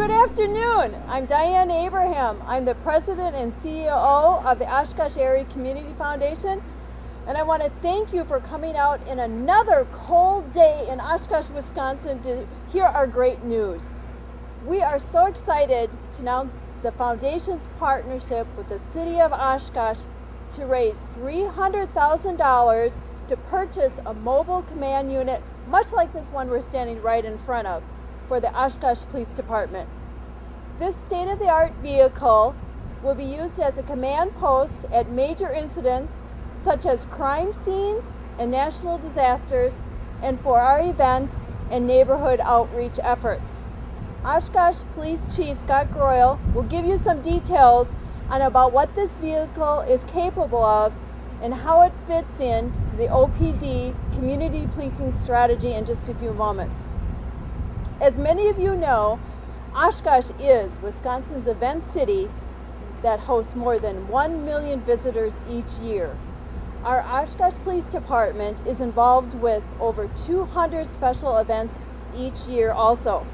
good afternoon. I'm Diane Abraham. I'm the President and CEO of the Oshkosh Area Community Foundation, and I want to thank you for coming out in another cold day in Oshkosh, Wisconsin to hear our great news. We are so excited to announce the Foundation's partnership with the City of Oshkosh to raise $300,000 to purchase a mobile command unit, much like this one we're standing right in front of, for the Oshkosh Police Department. This state-of-the-art vehicle will be used as a command post at major incidents such as crime scenes and national disasters, and for our events and neighborhood outreach efforts. Oshkosh Police Chief Scott Groyle will give you some details on about what this vehicle is capable of and how it fits in to the OPD community policing strategy in just a few moments. As many of you know, Oshkosh is Wisconsin's event city that hosts more than 1 million visitors each year. Our Oshkosh Police Department is involved with over 200 special events each year also.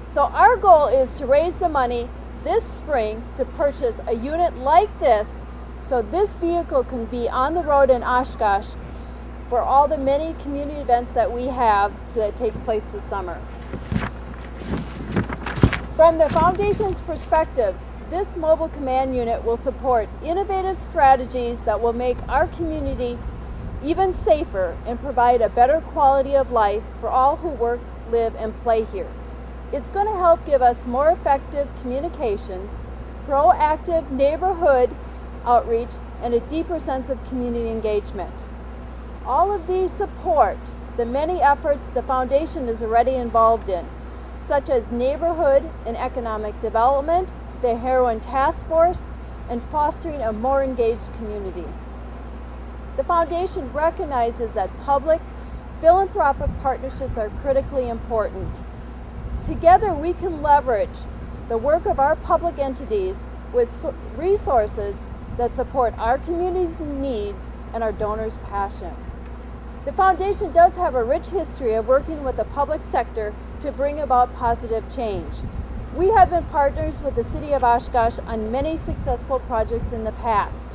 So our goal is to raise the money this spring to purchase a unit like this so this vehicle can be on the road in Oshkosh for all the many community events that we have that take place this summer. From the Foundation's perspective, this mobile command unit will support innovative strategies that will make our community even safer and provide a better quality of life for all who work, live, and play here. It's going to help give us more effective communications, proactive neighborhood outreach, and a deeper sense of community engagement. All of these support the many efforts the Foundation is already involved in, such as neighborhood and economic development, the Heroin Task Force, and fostering a more engaged community. The Foundation recognizes that public philanthropic partnerships are critically important. Together we can leverage the work of our public entities with resources that support our community's needs and our donors' passion. The Foundation does have a rich history of working with the public sector to bring about positive change. We have been partners with the City of Oshkosh on many successful projects in the past.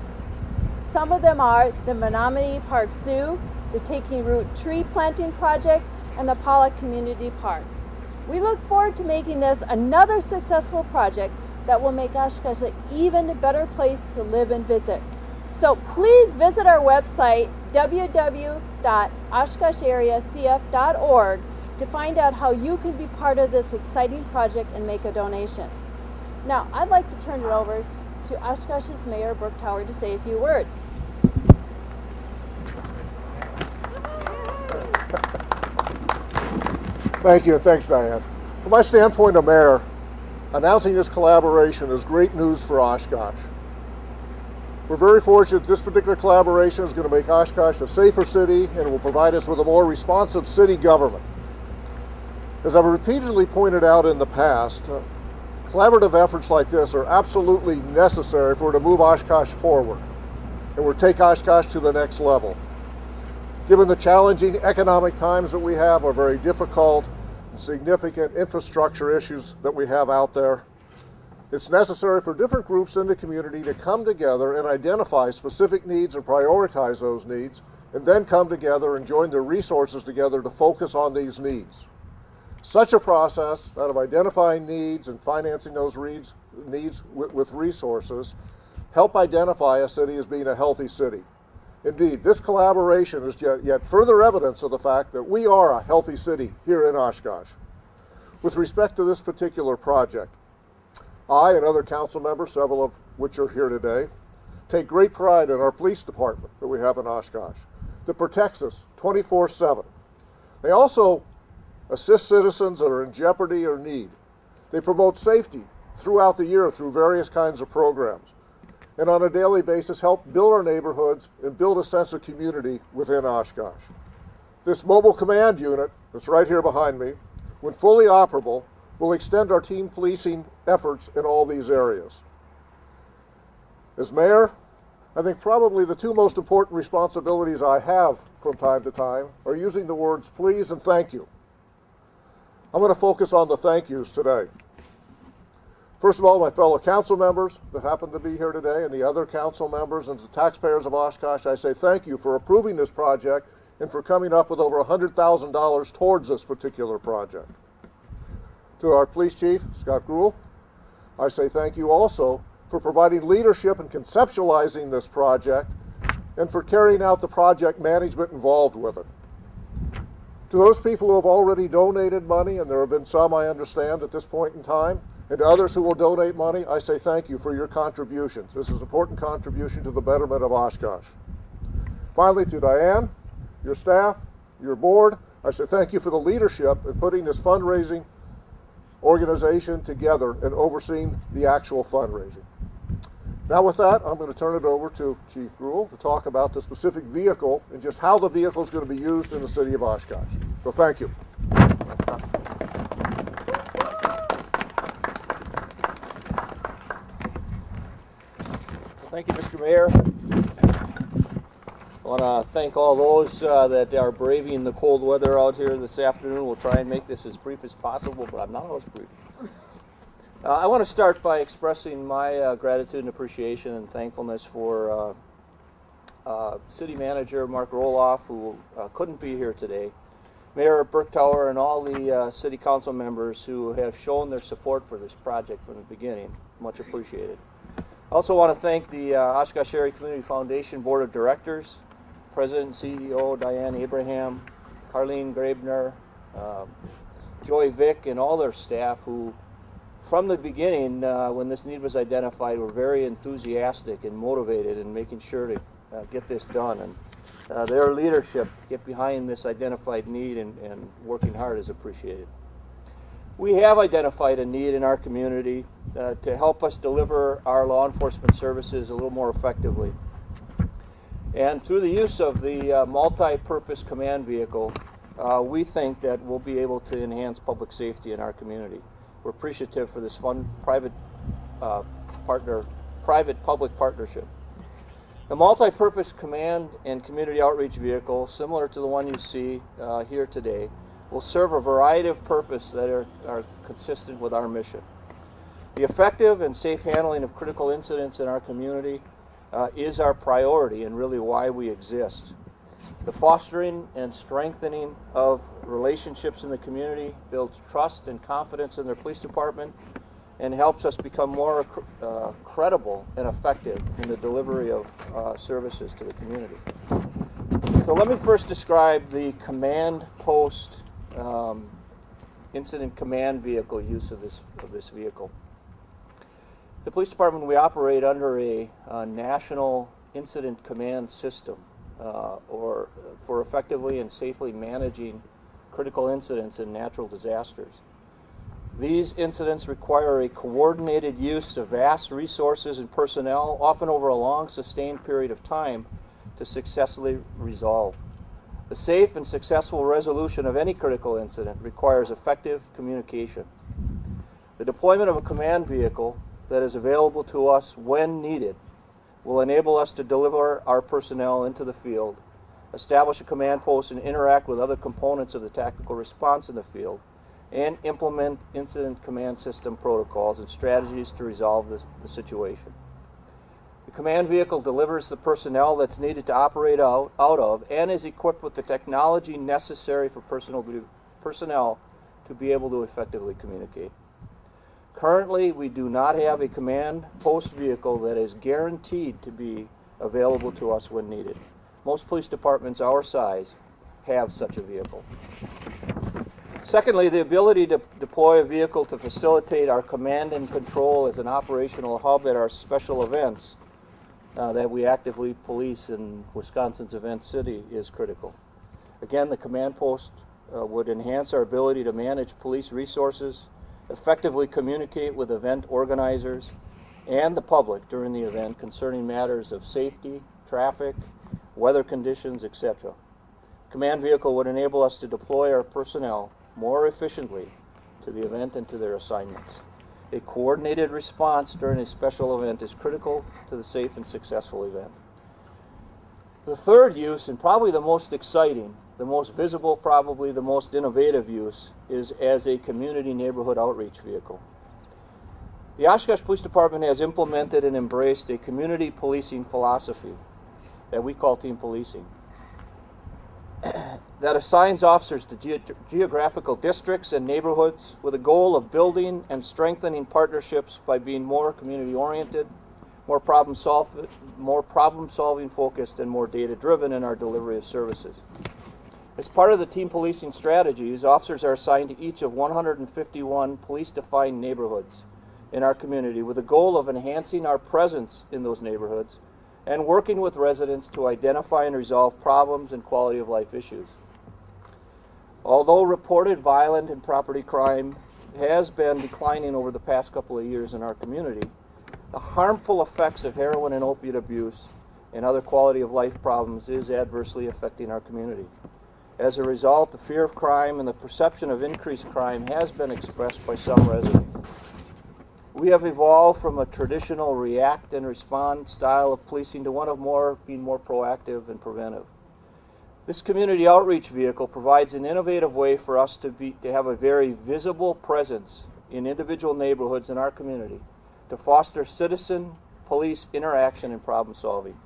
Some of them are the Menominee Park Zoo, the Taking Root Tree Planting Project, and the Pollock Community Park. We look forward to making this another successful project that will make Oshkosh an even better place to live and visit. So please visit our website, www.oshkoshareacf.org, to find out how you can be part of this exciting project and make a donation. Now, I'd like to turn it over to Oshkosh's Mayor, Brooke Tower, to say a few words. Thank you, and thanks, Diane. From my standpoint of mayor, announcing this collaboration is great news for Oshkosh. We're very fortunate this particular collaboration is going to make Oshkosh a safer city and will provide us with a more responsive city government. As I've repeatedly pointed out in the past, collaborative efforts like this are absolutely necessary if we're to move Oshkosh forward and we're to take Oshkosh to the next level. Given the challenging economic times that we have, are very difficult and significant infrastructure issues that we have out there, it's necessary for different groups in the community to come together and identify specific needs and prioritize those needs, and then come together and join their resources together to focus on these needs. Such a process, that of identifying needs and financing those needs with resources, help identify a city as being a healthy city. Indeed, this collaboration is yet further evidence of the fact that we are a healthy city here in Oshkosh. With respect to this particular project, I and other council members, several of which are here today, take great pride in our police department that we have in Oshkosh that protects us 24/7. They also assist citizens that are in jeopardy or need. They promote safety throughout the year through various kinds of programs, and on a daily basis help build our neighborhoods and build a sense of community within Oshkosh. This mobile command unit that's right here behind me, when fully operable, will extend our team policing efforts in all these areas. As mayor, I think probably the two most important responsibilities I have from time to time are using the words please and thank you. I'm going to focus on the thank yous today. First of all, my fellow council members that happen to be here today and the other council members and the taxpayers of Oshkosh, I say thank you for approving this project and for coming up with over $100,000 towards this particular project. To our police chief, Scott Gruhl, I say thank you also for providing leadership in conceptualizing this project and for carrying out the project management involved with it. To those people who have already donated money, and there have been some, I understand, at this point in time, and to others who will donate money, I say thank you for your contributions. This is an important contribution to the betterment of Oshkosh. Finally, to Diane, your staff, your board, I say thank you for the leadership in putting this fundraising organization together and overseeing the actual fundraising. Now with that, I'm going to turn it over to Chief Gruhl to talk about the specific vehicle and just how the vehicle is going to be used in the city of Oshkosh. So thank you. Thank you, Mr. Mayor. I want to thank all those that are braving the cold weather out here this afternoon. We'll try and make this as brief as possible, but I'm not always brief. I want to start by expressing my gratitude and appreciation and thankfulness for City Manager Mark Roloff, who couldn't be here today, Mayor Bergtauer, and all the City Council members who have shown their support for this project from the beginning. Much appreciated. I also want to thank the Oshkosh Area Community Foundation Board of Directors, President and CEO Diane Abraham, Carlene Grabner, Joy Vick, and all their staff who, from the beginning, when this need was identified, were very enthusiastic and motivated in making sure to get this done. And their leadership, get behind this identified need and working hard, is appreciated. We have identified a need in our community to help us deliver our law enforcement services a little more effectively. And through the use of the multi-purpose command vehicle, we think that we'll be able to enhance public safety in our community. We're appreciative for this fun private-public partnership. The multi-purpose command and community outreach vehicle, similar to the one you see here today, will serve a variety of purposes that are consistent with our mission. The effective and safe handling of critical incidents in our community is our priority and really why we exist. The fostering and strengthening of relationships in the community builds trust and confidence in their police department and helps us become more credible and effective in the delivery of services to the community. So let me first describe the command post incident command vehicle use of this vehicle. The police department, we operate under a national incident command system for effectively and safely managing critical incidents and natural disasters. These incidents require a coordinated use of vast resources and personnel, often over a long sustained period of time, to successfully resolve. The safe and successful resolution of any critical incident requires effective communication. The deployment of a command vehicle that is available to us when needed will enable us to deliver our personnel into the field, establish a command post, and interact with other components of the tactical response in the field, and implement incident command system protocols and strategies to resolve the situation. The command vehicle delivers the personnel that's needed to operate out of and is equipped with the technology necessary for personnel to be able to effectively communicate. Currently, we do not have a command post vehicle that is guaranteed to be available to us when needed. Most police departments our size have such a vehicle. Secondly, the ability to deploy a vehicle to facilitate our command and control as an operational hub at our special events that we actively police in Wisconsin's event city is critical. Again, the command post would enhance our ability to manage police resources, effectively communicate with event organizers and the public during the event concerning matters of safety, traffic, weather conditions, etc. Command vehicle would enable us to deploy our personnel more efficiently to the event and to their assignments. A coordinated response during a special event is critical to the safe and successful event. The third use, and probably the most exciting, the most visible, probably the most innovative use, is as a community neighborhood outreach vehicle. The Oshkosh Police Department has implemented and embraced a community policing philosophy that we call team policing that assigns officers to geographical districts and neighborhoods with a goal of building and strengthening partnerships by being more community-oriented, more problem-solving focused, and more data-driven in our delivery of services. As part of the team policing strategies, officers are assigned to each of 151 police-defined neighborhoods in our community with the goal of enhancing our presence in those neighborhoods and working with residents to identify and resolve problems and quality of life issues. Although reported violent and property crime has been declining over the past couple of years in our community, the harmful effects of heroin and opiate abuse and other quality of life problems is adversely affecting our community. As a result, the fear of crime and the perception of increased crime has been expressed by some residents. We have evolved from a traditional react and respond style of policing to one of being more proactive and preventive. This community outreach vehicle provides an innovative way for us to have a very visible presence in individual neighborhoods in our community to foster citizen-police interaction and problem solving.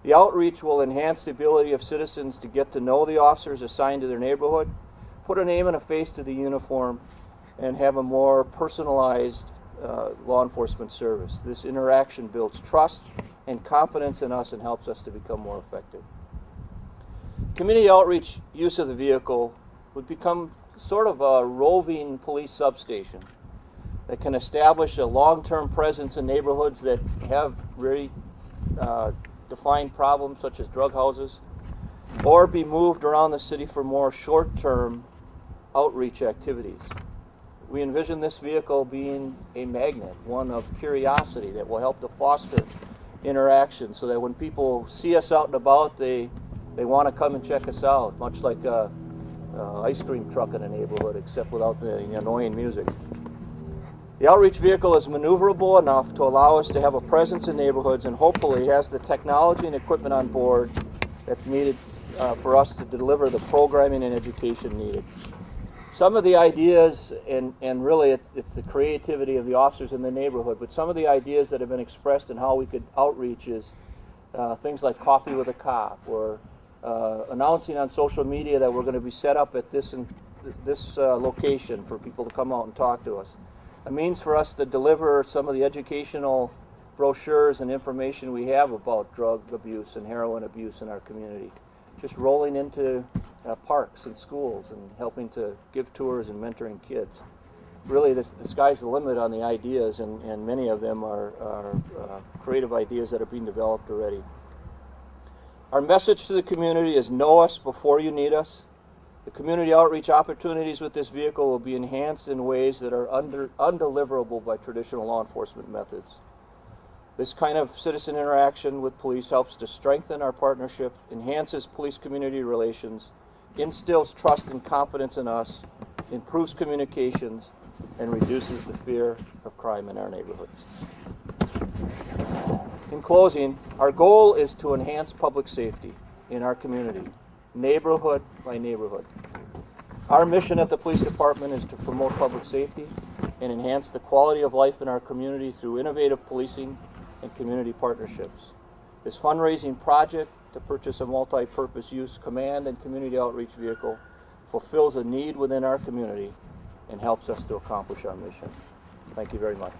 The outreach will enhance the ability of citizens to get to know the officers assigned to their neighborhood, put a name and a face to the uniform, and have a more personalized law enforcement service. This interaction builds trust and confidence in us and helps us to become more effective. Community outreach use of the vehicle would become sort of a roving police substation that can establish a long-term presence in neighborhoods that have very defined problems such as drug houses, or be moved around the city for more short-term outreach activities. We envision this vehicle being a magnet, one of curiosity that will help to foster interaction so that when people see us out and about, they want to come and check us out, much like an ice cream truck in a neighborhood, except without the annoying music. The outreach vehicle is maneuverable enough to allow us to have a presence in neighborhoods and hopefully has the technology and equipment on board that's needed for us to deliver the programming and education needed. Some of the ideas, and really it's the creativity of the officers in the neighborhood, but some of the ideas that have been expressed in how we could outreach is things like coffee with a cop, or announcing on social media that we're going to be set up at this location for people to come out and talk to us. A means for us to deliver some of the educational brochures and information we have about drug abuse and heroin abuse in our community. Just rolling into parks and schools and helping to give tours and mentoring kids. Really, the sky's the limit on the ideas, and many of them are creative ideas that are being developed already. Our message to the community is know us before you need us. The community outreach opportunities with this vehicle will be enhanced in ways that are undeliverable by traditional law enforcement methods. This kind of citizen interaction with police helps to strengthen our partnership, enhances police-community relations, instills trust and confidence in us, improves communications, and reduces the fear of crime in our neighborhoods. In closing, our goal is to enhance public safety in our community, neighborhood by neighborhood. Our mission at the police department is to promote public safety and enhance the quality of life in our community through innovative policing and community partnerships. This fundraising project to purchase a multi-purpose use command and community outreach vehicle fulfills a need within our community and helps us to accomplish our mission. Thank you very much.